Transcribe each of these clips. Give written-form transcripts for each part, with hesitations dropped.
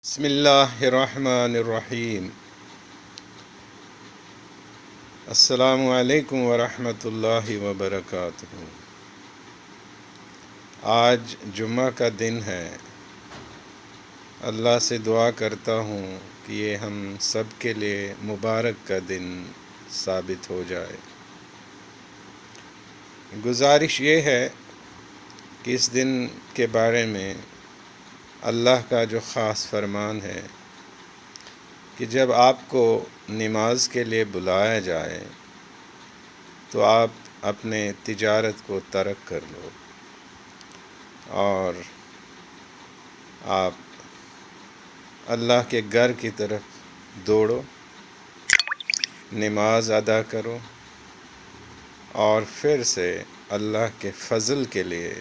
بسم اللہ الرحمن الرحیم۔ السلام علیکم ورحمۃ اللہ وبرکاتہ۔ آج جمعہ کا دن ہے۔ اللہ سے دعا کرتا ہوں کہ یہ ہم سب کے لیے مبارک کا دن ثابت ہو جائے۔ گزارش یہ ہے کہ اس دن کے بارے میں اللہ کا جو خاص فرمان ہے کہ جب آپ کو نماز کے لیے بلایا جائے تو آپ اپنے تجارت کو ترک کر لو اور آپ اللہ کے گھر کی طرف دوڑو، نماز ادا کرو اور پھر سے اللہ کے فضل کے لیے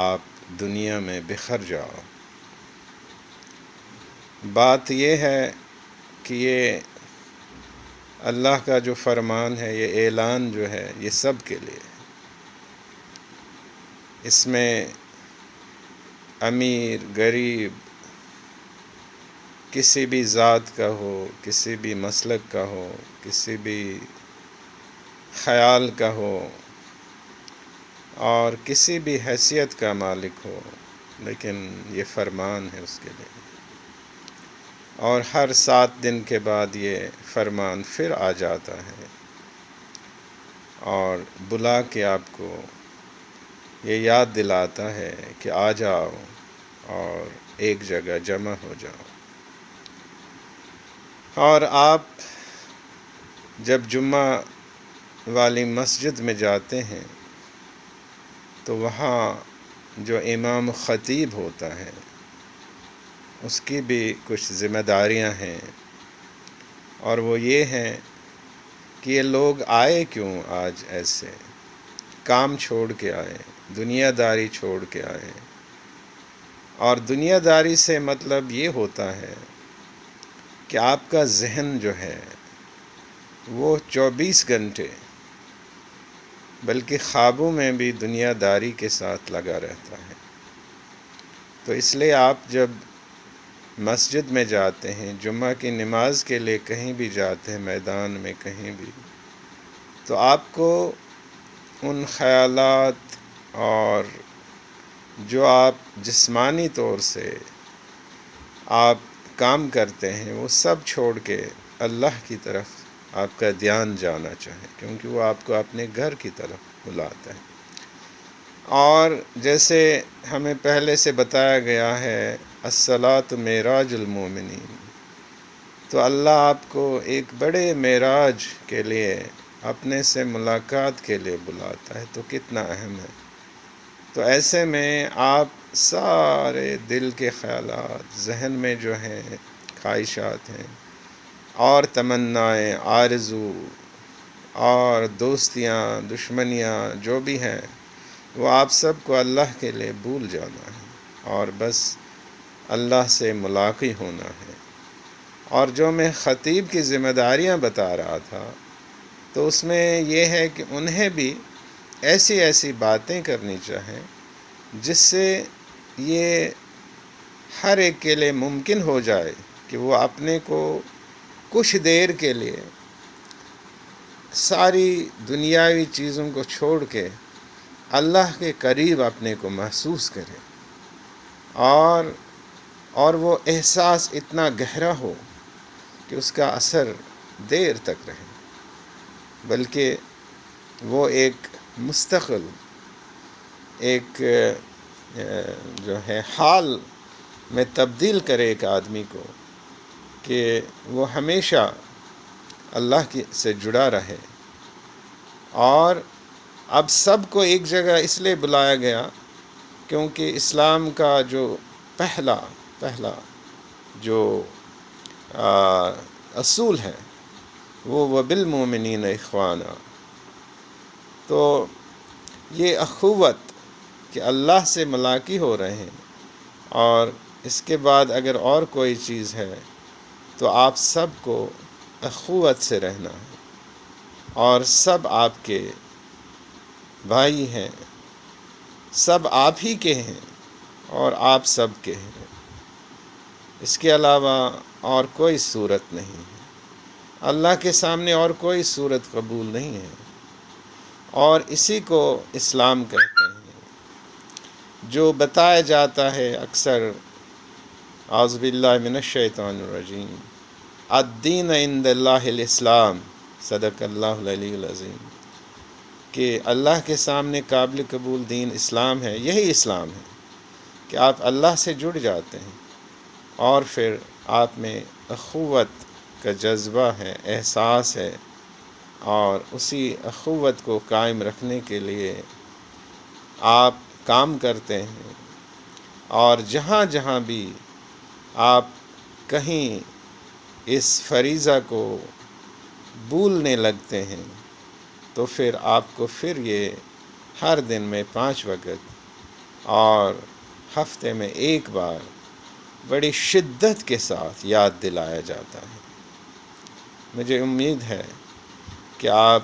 آپ دنیا میں بکھر جاؤ۔ بات یہ ہے کہ یہ اللہ کا جو فرمان ہے، یہ اعلان جو ہے، یہ سب کے لیے ہے۔ اس میں امیر غریب، کسی بھی ذات کا ہو، کسی بھی مسلک کا ہو، کسی بھی خیال کا ہو اور کسی بھی حیثیت کا مالک ہو، لیکن یہ فرمان ہے اس کے لیے۔ اور ہر 7 دن کے بعد یہ فرمان پھر آ جاتا ہے اور بلا کے آپ کو یہ یاد دلاتا ہے کہ آ جاؤ اور ایک جگہ جمع ہو جاؤ۔ اور آپ جب جمعہ والی مسجد میں جاتے ہیں تو وہاں جو امام خطیب ہوتا ہے اس کی بھی کچھ ذمہ داریاں ہیں، اور وہ یہ ہیں کہ یہ لوگ آئے کیوں آج ایسے، کام چھوڑ کے آئے، دنیا داری چھوڑ کے آئے۔ اور دنیا داری سے مطلب یہ ہوتا ہے کہ آپ کا ذہن جو ہے وہ 24 گھنٹے بلکہ خوابوں میں بھی دنیا داری کے ساتھ لگا رہتا ہے۔ تو اس لیے آپ جب مسجد میں جاتے ہیں، جمعہ کی نماز کے لیے کہیں بھی جاتے ہیں، میدان میں کہیں بھی، تو آپ کو ان خیالات اور جو آپ جسمانی طور سے آپ کام کرتے ہیں وہ سب چھوڑ کے اللہ کی طرف آپ کا دھیان جانا چاہے، کیونکہ وہ آپ کو اپنے گھر کی طرف بلاتا ہے۔ اور جیسے ہمیں پہلے سے بتایا گیا ہے، الصلاۃ معراج المومنین، تو اللہ آپ کو ایک بڑے معراج کے لیے، اپنے سے ملاقات کے لیے بلاتا ہے، تو کتنا اہم ہے۔ تو ایسے میں آپ سارے دل کے خیالات، ذہن میں جو ہیں خواہشات ہیں اور تمنائیں، آرزو اور دوستیاں، دشمنیاں جو بھی ہیں، وہ آپ سب کو اللہ کے لیے بھول جانا ہے اور بس اللہ سے ملاقات ہونا ہے۔ اور جو میں خطیب کی ذمہ داریاں بتا رہا تھا، تو اس میں یہ ہے کہ انہیں بھی ایسی ایسی باتیں کرنی چاہیں جس سے یہ ہر ایک کے لیے ممکن ہو جائے کہ وہ اپنے کو کچھ دیر کے لیے ساری دنیاوی چیزوں کو چھوڑ کے اللہ کے قریب اپنے کو محسوس کرے، اور وہ احساس اتنا گہرا ہو کہ اس کا اثر دیر تک رہے، بلکہ وہ ایک مستقل ایک جو ہے حال میں تبدیل کرے ایک آدمی کو، کہ وہ ہمیشہ اللہ سے جڑا رہے۔ اور اب سب کو ایک جگہ اس لیے بلایا گیا کیونکہ اسلام کا جو پہلا جو اصول ہے وہ وَبِالْمُؤْمِنِينَ اخوانا، تو یہ اخوت کہ اللہ سے ملاقات ہو رہے ہیں، اور اس کے بعد اگر اور کوئی چیز ہے تو آپ سب کو اخوت سے رہنا ہے، اور سب آپ کے بھائی ہیں، سب آپ ہی کے ہیں اور آپ سب کے ہیں۔ اس کے علاوہ اور کوئی صورت نہیں ہے، اللہ کے سامنے اور کوئی صورت قبول نہیں ہے، اور اسی کو اسلام کہتے ہیں، جو بتایا جاتا ہے اکثر، اعوذ باللہ من الشیطان الرجیم، الدین عند اللہ الاسلام، صدق اللہ العلی العظیم، کہ اللہ کے سامنے قابل قبول دین اسلام ہے۔ یہی اسلام ہے کہ آپ اللہ سے جڑ جاتے ہیں، اور پھر آپ میں اخوت کا جذبہ ہے، احساس ہے، اور اسی اخوت کو قائم رکھنے کے لیے آپ کام کرتے ہیں، اور جہاں جہاں بھی آپ کہیں اس فریضہ کو بھولنے لگتے ہیں تو پھر آپ کو پھر یہ ہر دن میں 5 وقت اور ہفتے میں 1 بار بڑی شدت کے ساتھ یاد دلایا جاتا ہے۔ مجھے امید ہے کہ آپ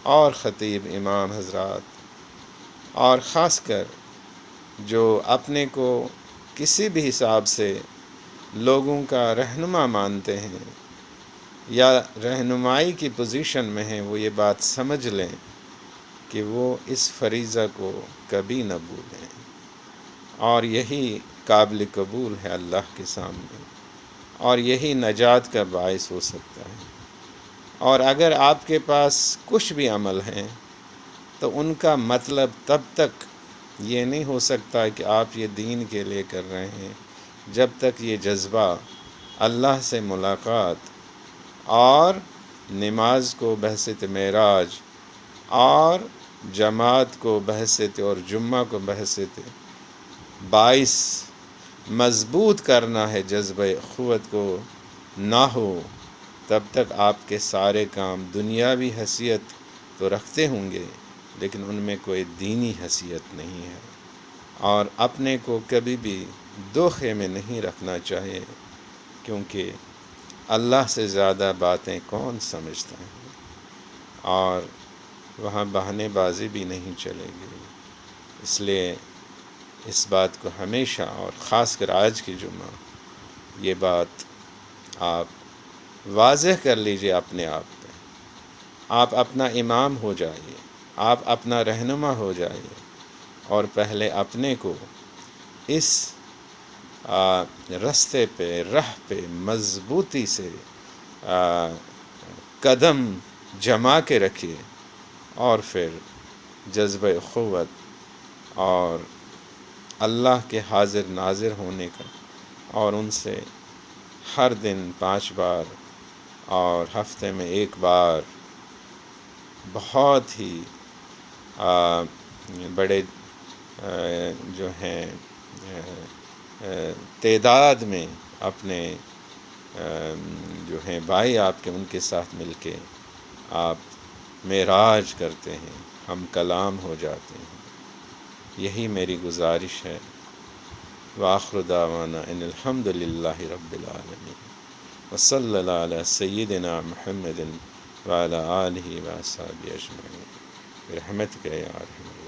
اور خطیب امام حضرات، اور خاص کر جو اپنے کو کسی بھی حساب سے لوگوں کا رہنما مانتے ہیں یا رہنمائی کی پوزیشن میں ہیں، وہ یہ بات سمجھ لیں کہ وہ اس فریضہ کو کبھی نہ بھولیں، اور یہی قابل قبول ہے اللہ کے سامنے، اور یہی نجات کا باعث ہو سکتا ہے۔ اور اگر آپ کے پاس کچھ بھی عمل ہیں تو ان کا مطلب تب تک یہ نہیں ہو سکتا کہ آپ یہ دین کے لیے کر رہے ہیں جب تک یہ جذبہ اللہ سے ملاقات اور نماز کو بحثیت معراج اور جماعت کو بحثیت اور جمعہ کو بحثیت باعث مضبوط کرنا ہے، جذبہ اخوت کو نہ ہو، تب تک آپ کے سارے کام دنیاوی حیثیت تو رکھتے ہوں گے لیکن ان میں کوئی دینی حیثیت نہیں ہے۔ اور اپنے کو کبھی بھی دوکھے میں نہیں رکھنا چاہیے، کیونکہ اللہ سے زیادہ باتیں کون سمجھتا ہے، اور وہاں بہانے بازی بھی نہیں چلے گی۔ اس لیے اس بات کو ہمیشہ، اور خاص کر آج کی جمعہ، یہ بات آپ واضح کر لیجئے اپنے آپ پہ، آپ اپنا امام ہو جائیے، آپ اپنا رہنما ہو جائیے، اور پہلے اپنے کو اس رستے پہ، راہ پہ مضبوطی سے قدم جما کے رکھیے، اور پھر جذبہ اخوت اور اللہ کے حاضر ناظر ہونے کا، اور ان سے ہر دن 5 بار اور ہفتے میں 1 بار بہت ہی بڑے جو ہیں تعداد میں اپنے جو ہیں بھائی آپ کے، ان کے ساتھ مل کے آپ معراج کرتے ہیں، ہم کلام ہو جاتے ہیں۔ یہی میری گزارش ہے۔ وآخر دعوانا ان الحمد للہ رب العالمین، وصلی اللہ علی سیدنا محمد وعلی آلہ وصحبہ اجمعین برحمتک یا ارحم